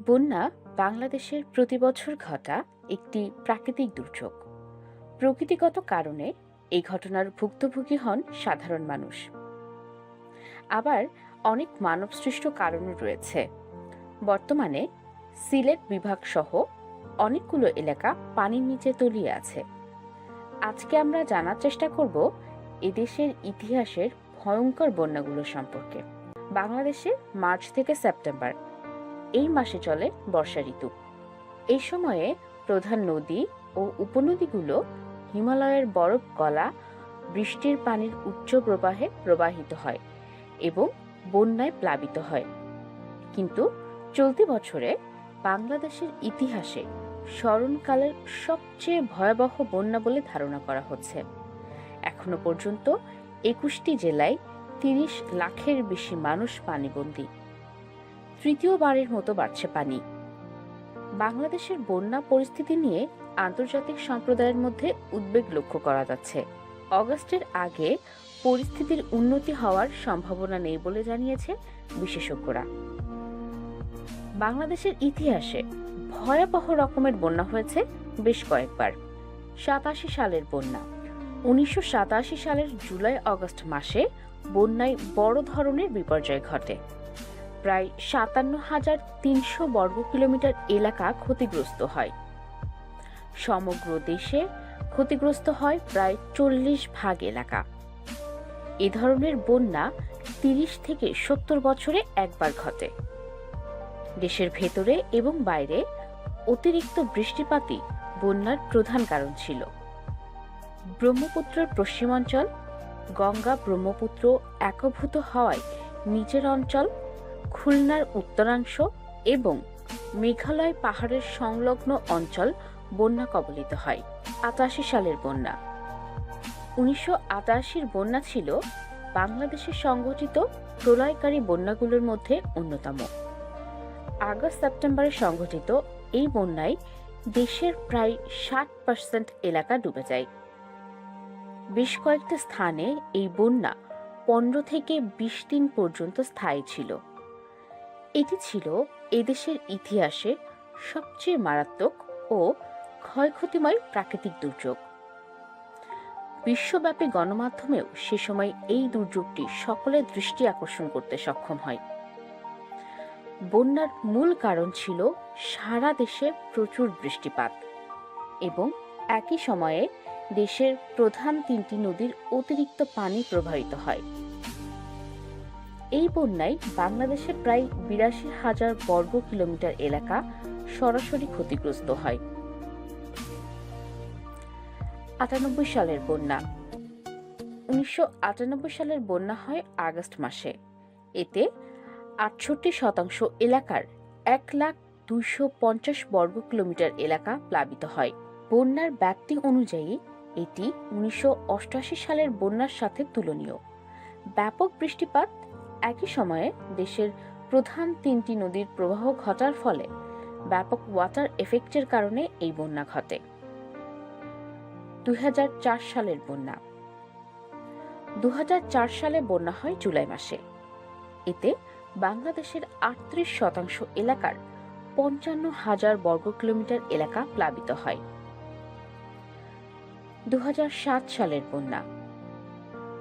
বন্যা বাংলাদেশের প্রতি বছর ঘটা একটি প্রাকৃতিক দুর্যোগ। প্রকৃতিগত কারণে এই ঘটনার ভুক্তভোগী হন সাধারণ মানুষ। আবার অনেক মানবসৃষ্ট কারণও রয়েছে। বর্তমানে সিলেট বিভাগ সহ অনেকগুলো এলাকা পানির নিচে তলিয়ে আছে। আজকে আমরা জানার চেষ্টা করব এদেশের ইতিহাসের ভয়ঙ্কর বন্যাগুলো সম্পর্কে। বাংলাদেশে মার্চ থেকে সেপ্টেম্বর এই মাসে চলে বর্ষা ঋতু। এই সময়ে প্রধান নদী ও উপনদীগুলো হিমালয়ের বরফ গলা বৃষ্টির পানির উচ্চ প্রবাহে প্রবাহিত হয় এবং বন্যায় প্লাবিত হয়। কিন্তু চলতি বছরে বাংলাদেশের ইতিহাসে স্মরণকালের সবচেয়ে ভয়াবহ বন্যা বলে ধারণা করা হচ্ছে। এখনো পর্যন্ত ২১টি জেলায় ৩০ লাখের বেশি মানুষ পানিবন্দী। তৃতীয়বারের মতো বাড়ছে পানি। বাংলাদেশের বন্যা পরিস্থিতি নিয়ে আন্তর্জাতিক সম্প্রদায়ের মধ্যে উদ্বেগ লক্ষ্য করা যাচ্ছে। অগাস্টের আগে পরিস্থিতির উন্নতি হওয়ার সম্ভাবনা নেই বলে জানিয়েছে বিশেষজ্ঞরা। বাংলাদেশের ইতিহাসে ভয়াবহ রকমের বন্যা হয়েছে বেশ কয়েকবার। ৮৭ সালের বন্যা। ১৯৮৭ সালের জুলাই আগস্ট মাসে বন্যায় বড় ধরনের বিপর্যয় ঘটে। প্রায় ৫৭,৩০০ বর্গ কিলোমিটার এলাকা ক্ষতিগ্রস্ত হয়। সমগ্র দেশে ক্ষতিগ্রস্ত হয় প্রায় ৪০% এলাকা। এ ধরনের বন্যা ৩০ থেকে ৭০ বছরে একবার ঘটে। দেশের ভেতরে এবং বাইরে অতিরিক্ত বৃষ্টিপাতই বন্যার প্রধান কারণ ছিল। ব্রহ্মপুত্রের পশ্চিমাঞ্চল গঙ্গা ব্রহ্মপুত্র একীভূত হওয়ায় নিচের অঞ্চল, খুলনার উত্তরাংশ এবং মেঘালয় পাহাড়ের সংলগ্ন অঞ্চল বন্যা কবলিত হয়। ৮৮ সালের বন্যা। ১৯৮৮ বন্যা ছিল বাংলাদেশে সংঘটিত প্রলয়কারী বন্যাগুলোর মধ্যে অন্যতম। আগস্ট সেপ্টেম্বরে সংঘটিত এই বন্যায় দেশের প্রায় ৬০% এলাকা ডুবে যায়। বেশ কয়েকটি স্থানে এই বন্যা ১৫ থেকে ২০ দিন পর্যন্ত স্থায়ী ছিল। এটি ছিল এদেশের ইতিহাসে সবচেয়ে মারাত্মক ও ক্ষয়ক্ষতিময় প্রাকৃতিক দুর্যোগ। বিশ্বব্যাপী গণমাধ্যমেও সে সময় এই দুর্যোগটি সকলের দৃষ্টি আকর্ষণ করতে সক্ষম হয়। বন্যার মূল কারণ ছিল সারা দেশে প্রচুর বৃষ্টিপাত এবং একই সময়ে দেশের প্রধান ৩টি নদীর অতিরিক্ত পানি প্রবাহিত হয়। এই বন্যায় বাংলাদেশের প্রায় ৮২,০০০ বর্গ কিলোমিটার এলাকা সরাসরি ক্ষতিগ্রস্ত হয়। ৯৮ সালের বন্যা। ১৯৯৮ সালের বন্যা হয় আগস্ট মাসে। এতে ৬৮% এলাকার ১,২৫০,০০০ বর্গ কিলোমিটার এলাকা প্লাবিত হয়। বন্যার ব্যাপ্তি অনুযায়ী এটি ১৯৮৮ সালের বন্যার সাথে তুলনীয়। ব্যাপক বৃষ্টিপাত, একই সময়ে দেশের প্রধান ৩টি নদীর প্রবাহ ঘটার ফলে ব্যাপক ওয়াটার এফেক্টের কারণে এই বন্যা ঘটে। ২০০৪ সালের বন্যা। ২০০৪ সালে বন্যা হয় জুলাই মাসে। এতে বাংলাদেশের ৩৮% এলাকার ৫৫,০০০ বর্গ কিলোমিটার এলাকা প্লাবিত হয়। ২০০৭ সালের বন্যা।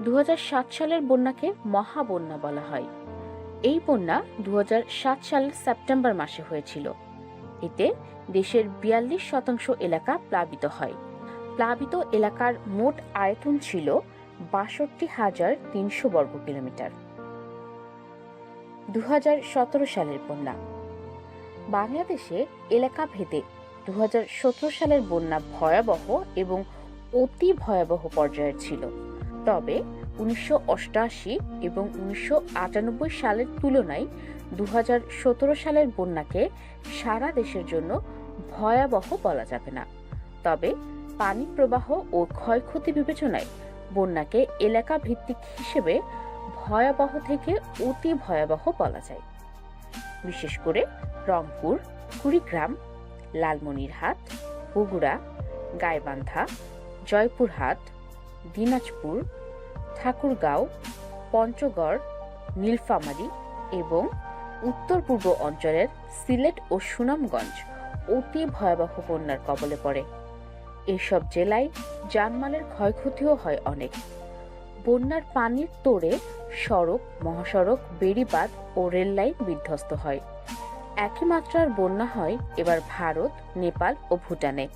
২০০৭ সালের বন্যাকে মহাবন্যা বলা হয়। এই বন্যা ২০০৭ সালের সেপ্টেম্বর মাসে হয়েছিল। এতে দেশের ৪২% এলাকা প্লাবিত হয়। প্লাবিত এলাকার মোট আয়তন ছিল ৬২,৩০০ বর্গ কিলোমিটার। ২০১৭ সালের বন্যা। বাংলাদেশে এলাকা ভেদে ২০১৭ সালের বন্যা ভয়াবহ এবং অতি ভয়াবহ পর্যায়ের ছিল। তবে ১৯৮৮ এবং ১৯৯৮ সালের তুলনায় ২০১৭ সালের বন্যাকে সারা দেশের জন্য ভয়াবহ বলা যাবে না। তবে পানি প্রবাহ ও ক্ষয়ক্ষতি বিবেচনায় বন্যাকে এলাকা ভিত্তিক হিসেবে ভয়াবহ থেকে অতি ভয়াবহ বলা যায়। বিশেষ করে রংপুর, কুড়িগ্রাম, লালমনিরহাট, বগুড়া, গাইবান্ধা, জয়পুরহাট, দিনাজপুর, ঠাকুরগাঁও, পঞ্চগড়, নীলফামারী এবং উত্তর পূর্ব অঞ্চলের সিলেট ও সুনামগঞ্জ অতি ভয়াবহ বন্যার কবলে পড়ে। এসব জেলায় জানমালের ক্ষয়ক্ষতিও হয় অনেক। বন্যার পানির তোড়ে সড়ক, মহাসড়ক, বেড়িবাঁধ ও রেললাইন বিধ্বস্ত হয়। একই মাত্রার বন্যা হয় এবার ভারত, নেপাল ও ভুটানে।